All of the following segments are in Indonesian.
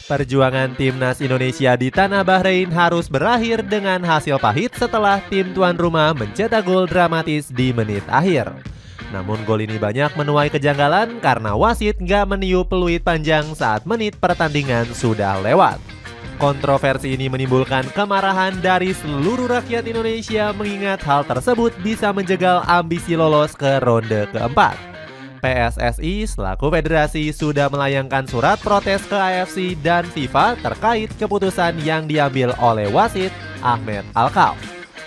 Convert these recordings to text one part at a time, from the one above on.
Perjuangan timnas Indonesia di tanah Bahrain harus berakhir dengan hasil pahit setelah tim tuan rumah mencetak gol dramatis di menit akhir. Namun gol ini banyak menuai kejanggalan karena wasit nggak meniup peluit panjang saat menit pertandingan sudah lewat. Kontroversi ini menimbulkan kemarahan dari seluruh rakyat Indonesia mengingat hal tersebut bisa menjegal ambisi lolos ke ronde keempat. PSSI selaku federasi sudah melayangkan surat protes ke AFC dan FIFA terkait keputusan yang diambil oleh wasit Ahmed Alkaf.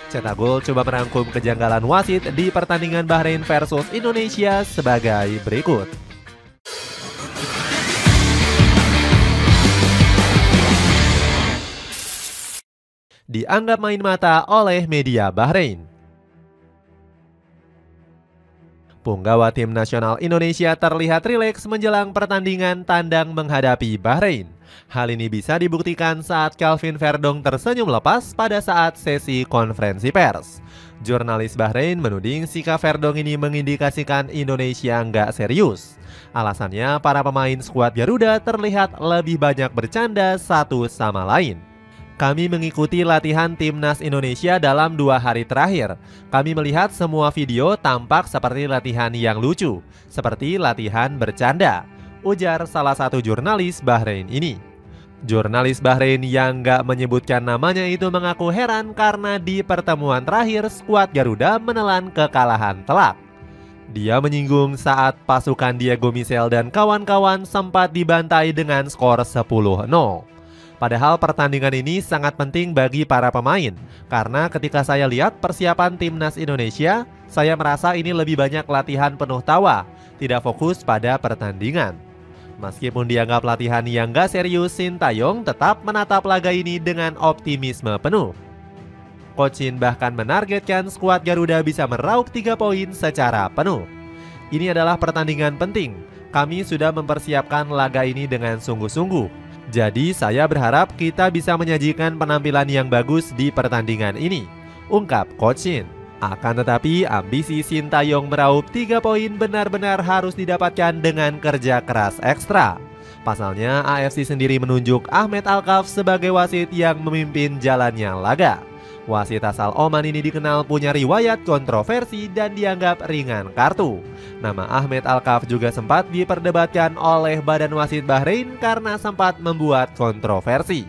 Cetak Gol coba merangkum kejanggalan wasit di pertandingan Bahrain versus Indonesia sebagai berikut. Dianggap main mata oleh media Bahrain. Punggawa tim nasional Indonesia terlihat rileks menjelang pertandingan tandang menghadapi Bahrain. Hal ini bisa dibuktikan saat Kelvin Verdong tersenyum lepas pada saat sesi konferensi pers. Jurnalis Bahrain menuding sikap Verdong ini mengindikasikan Indonesia nggak serius. Alasannya para pemain skuad Garuda terlihat lebih banyak bercanda satu sama lain. Kami mengikuti latihan timnas Indonesia dalam 2 hari terakhir. Kami melihat semua video tampak seperti latihan yang lucu, seperti latihan bercanda, ujar salah satu jurnalis Bahrain ini. Jurnalis Bahrain yang nggak menyebutkan namanya itu mengaku heran karena di pertemuan terakhir skuad Garuda menelan kekalahan telak. Dia menyinggung saat pasukan Diego Michel dan kawan-kawan sempat dibantai dengan skor 10-0. Padahal pertandingan ini sangat penting bagi para pemain, karena ketika saya lihat persiapan timnas Indonesia, saya merasa ini lebih banyak latihan penuh tawa, tidak fokus pada pertandingan. Meskipun dianggap latihan yang gak serius, Sintayong tetap menatap laga ini dengan optimisme penuh. Coach Shin bahkan menargetkan skuad Garuda bisa meraup 3 poin secara penuh. Ini adalah pertandingan penting, kami sudah mempersiapkan laga ini dengan sungguh-sungguh. Jadi saya berharap kita bisa menyajikan penampilan yang bagus di pertandingan ini, ungkap Coach Shin. Akan tetapi ambisi Sintayong meraup 3 poin benar-benar harus didapatkan dengan kerja keras ekstra. Pasalnya AFC sendiri menunjuk Ahmed Alkaf sebagai wasit yang memimpin jalannya laga. Wasit asal Oman ini dikenal punya riwayat kontroversi dan dianggap ringan kartu. Nama Ahmed Alkaf juga sempat diperdebatkan oleh Badan Wasit Bahrain karena sempat membuat kontroversi.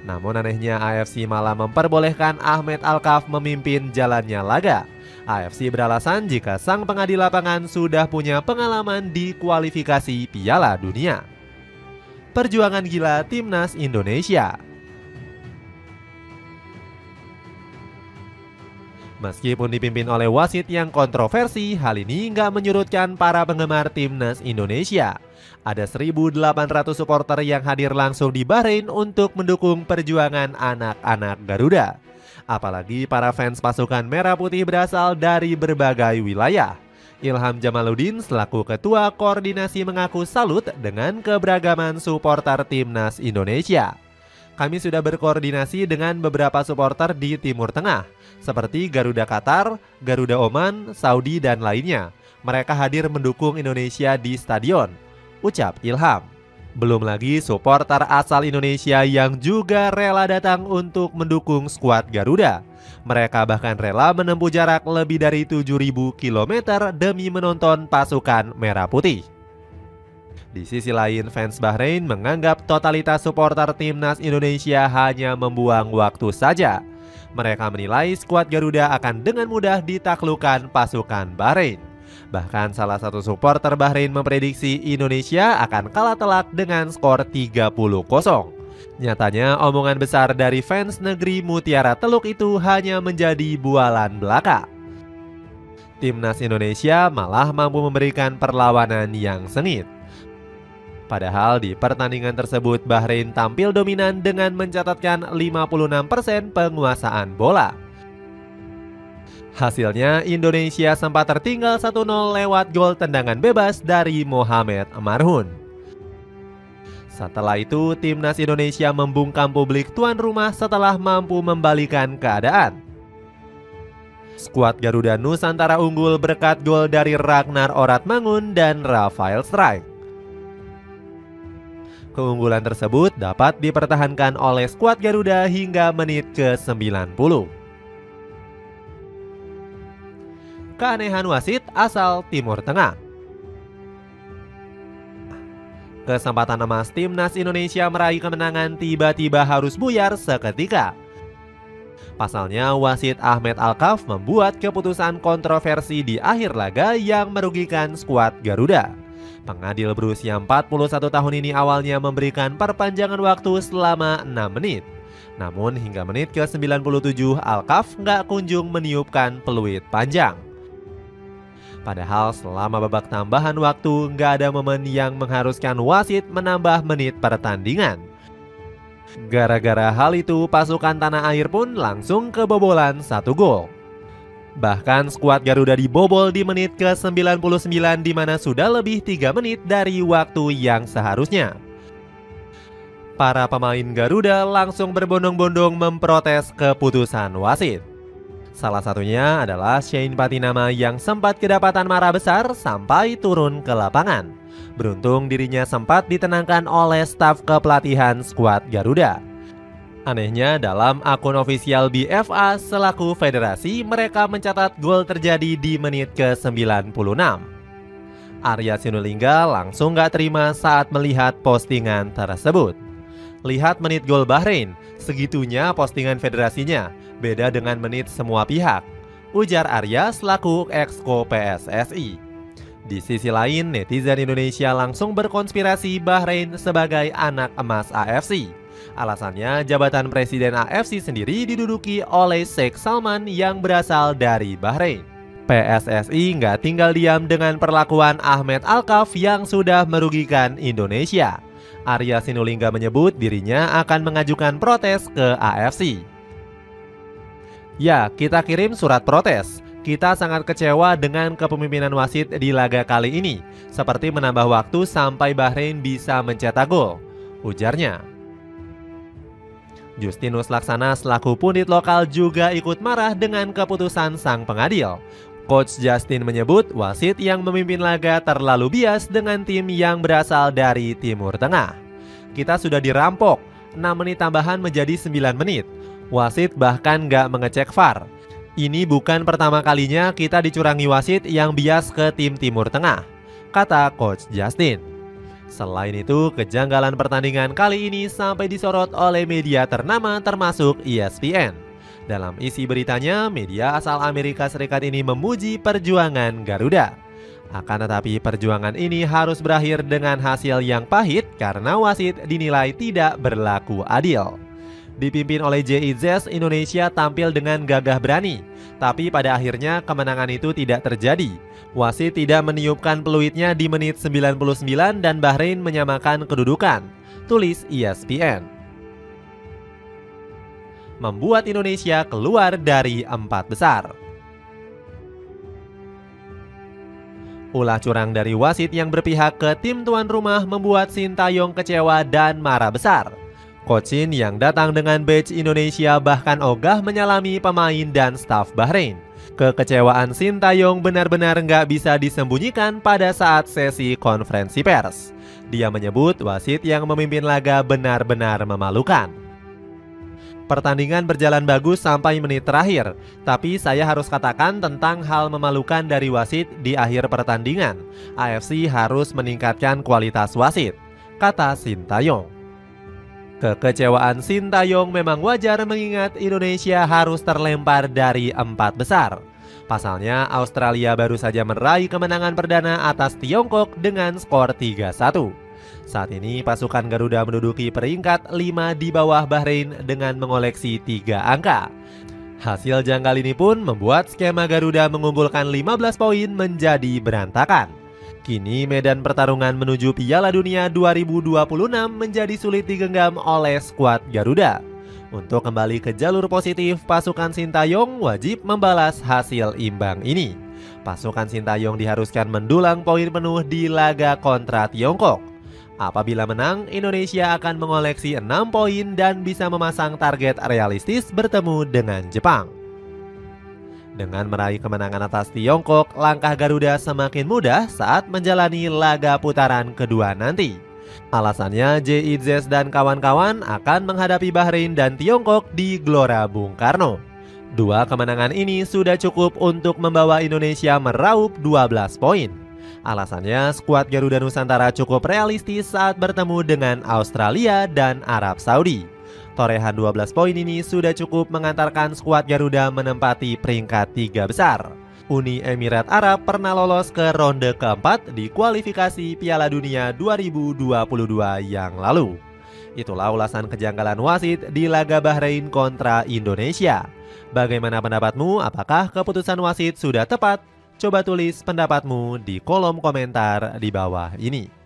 Namun anehnya AFC malah memperbolehkan Ahmed Alkaf memimpin jalannya laga. AFC beralasan jika sang pengadil lapangan sudah punya pengalaman di kualifikasi Piala Dunia. Perjuangan gila timnas Indonesia. Meskipun dipimpin oleh wasit yang kontroversi, hal ini nggak menyurutkan para penggemar timnas Indonesia. Ada 1.800 supporter yang hadir langsung di Bahrain untuk mendukung perjuangan anak-anak Garuda. Apalagi para fans pasukan merah putih berasal dari berbagai wilayah. Ilham Jamaluddin selaku Ketua Koordinasi mengaku salut dengan keberagaman supporter timnas Indonesia. Kami sudah berkoordinasi dengan beberapa supporter di Timur Tengah, seperti Garuda Qatar, Garuda Oman, Saudi, dan lainnya. Mereka hadir mendukung Indonesia di stadion, ucap Ilham. Belum lagi supporter asal Indonesia yang juga rela datang untuk mendukung skuad Garuda. Mereka bahkan rela menempuh jarak lebih dari 7.000 km demi menonton pasukan merah putih. Di sisi lain, fans Bahrain menganggap totalitas supporter timnas Indonesia hanya membuang waktu saja. Mereka menilai skuad Garuda akan dengan mudah ditaklukkan pasukan Bahrain. Bahkan salah satu supporter Bahrain memprediksi Indonesia akan kalah telak dengan skor 30-0. Nyatanya omongan besar dari fans negeri Mutiara Teluk itu hanya menjadi bualan belaka. Timnas Indonesia malah mampu memberikan perlawanan yang sengit. Padahal di pertandingan tersebut Bahrain tampil dominan dengan mencatatkan 56% penguasaan bola. Hasilnya Indonesia sempat tertinggal 1-0 lewat gol tendangan bebas dari Mohamed Marhun. Setelah itu timnas Indonesia membungkam publik tuan rumah setelah mampu membalikan keadaan. Skuad Garuda Nusantara unggul berkat gol dari Ragnar Oratmangun dan Rafael Strijk. Keunggulan tersebut dapat dipertahankan oleh skuad Garuda hingga menit ke-90. Keanehan wasit asal Timur Tengah. Kesempatan emas timnas Indonesia meraih kemenangan tiba-tiba harus buyar seketika. Pasalnya, wasit Ahmed Alkaf membuat keputusan kontroversi di akhir laga yang merugikan skuad Garuda. Pengadil berusia 41 tahun ini awalnya memberikan perpanjangan waktu selama 6 menit. Namun hingga menit ke-97 Alkaf nggak kunjung meniupkan peluit panjang. Padahal selama babak tambahan waktu nggak ada momen yang mengharuskan wasit menambah menit pertandingan. Gara-gara hal itu pasukan tanah air pun langsung kebobolan 1 gol. Bahkan skuad Garuda dibobol di menit ke-99 di mana sudah lebih 3 menit dari waktu yang seharusnya. Para pemain Garuda langsung berbondong-bondong memprotes keputusan wasit. Salah satunya adalah Shane Patinama yang sempat kedapatan marah besar sampai turun ke lapangan. Beruntung dirinya sempat ditenangkan oleh staf kepelatihan skuad Garuda. Anehnya dalam akun ofisial BFA selaku federasi mereka mencatat gol terjadi di menit ke-96. Arya Sinulinga langsung gak terima saat melihat postingan tersebut. Lihat menit gol Bahrain, segitunya postingan federasinya. Beda dengan menit semua pihak, ujar Arya selaku exco PSSI. Di sisi lain, netizen Indonesia langsung berkonspirasi Bahrain sebagai anak emas AFC. Alasannya jabatan presiden AFC sendiri diduduki oleh Sheikh Salman yang berasal dari Bahrain. PSSI nggak tinggal diam dengan perlakuan Ahmed Alkaf yang sudah merugikan Indonesia. Arya Sinulinga menyebut dirinya akan mengajukan protes ke AFC. Ya, kita kirim surat protes. Kita sangat kecewa dengan kepemimpinan wasit di laga kali ini, seperti menambah waktu sampai Bahrain bisa mencetak gol, ujarnya. Justinus Laksana selaku pundit lokal juga ikut marah dengan keputusan sang pengadil. Coach Justin menyebut wasit yang memimpin laga terlalu bias dengan tim yang berasal dari Timur Tengah. Kita sudah dirampok, 6 menit tambahan menjadi 9 menit. Wasit bahkan nggak mengecek VAR. Ini bukan pertama kalinya kita dicurangi wasit yang bias ke tim Timur Tengah, kata Coach Justin. Selain itu, kejanggalan pertandingan kali ini sampai disorot oleh media ternama termasuk ESPN. Dalam isi beritanya, media asal Amerika Serikat ini memuji perjuangan Garuda. Akan tetapi perjuangan ini harus berakhir dengan hasil yang pahit karena wasit dinilai tidak berlaku adil. Dipimpin oleh JIZ, Indonesia tampil dengan gagah berani, tapi pada akhirnya kemenangan itu tidak terjadi. Wasit tidak meniupkan peluitnya di menit 99 dan Bahrain menyamakan kedudukan, tulis ESPN. Membuat Indonesia keluar dari 4 besar. Ulah curang dari wasit yang berpihak ke tim tuan rumah membuat Sintayong kecewa dan marah besar. Coach Shin yang datang dengan badge Indonesia bahkan ogah menyalami pemain dan staf Bahrain. Kekecewaan Sintayong benar-benar nggak bisa disembunyikan pada saat sesi konferensi pers. Dia menyebut wasit yang memimpin laga benar-benar memalukan. Pertandingan berjalan bagus sampai menit terakhir, tapi saya harus katakan tentang hal memalukan dari wasit di akhir pertandingan. AFC harus meningkatkan kualitas wasit, kata Sintayong. Kekecewaan Sintayong memang wajar mengingat Indonesia harus terlempar dari 4 besar. Pasalnya Australia baru saja meraih kemenangan perdana atas Tiongkok dengan skor 3-1. Saat ini pasukan Garuda menduduki peringkat 5 di bawah Bahrain dengan mengoleksi 3 angka. Hasil janggal ini pun membuat skema Garuda mengumpulkan 15 poin menjadi berantakan. Kini medan pertarungan menuju Piala Dunia 2026 menjadi sulit digenggam oleh skuad Garuda. Untuk kembali ke jalur positif, pasukan Sintayong wajib membalas hasil imbang ini. Pasukan Sintayong diharuskan mendulang poin penuh di laga kontra Tiongkok. Apabila menang, Indonesia akan mengoleksi 6 poin dan bisa memasang target realistis bertemu dengan Jepang. Dengan meraih kemenangan atas Tiongkok, langkah Garuda semakin mudah saat menjalani laga putaran kedua nanti. Alasannya JIZ dan kawan-kawan akan menghadapi Bahrain dan Tiongkok di Gelora Bung Karno. Dua kemenangan ini sudah cukup untuk membawa Indonesia meraup 12 poin. Alasannya skuad Garuda Nusantara cukup realistis saat bertemu dengan Australia dan Arab Saudi. Torehan 12 poin ini sudah cukup mengantarkan skuad Garuda menempati peringkat 3 besar. Uni Emirat Arab pernah lolos ke ronde keempat di kualifikasi Piala Dunia 2022 yang lalu. Itulah ulasan kejanggalan wasit di laga Bahrain kontra Indonesia. Bagaimana pendapatmu? Apakah keputusan wasit sudah tepat? Coba tulis pendapatmu di kolom komentar di bawah ini.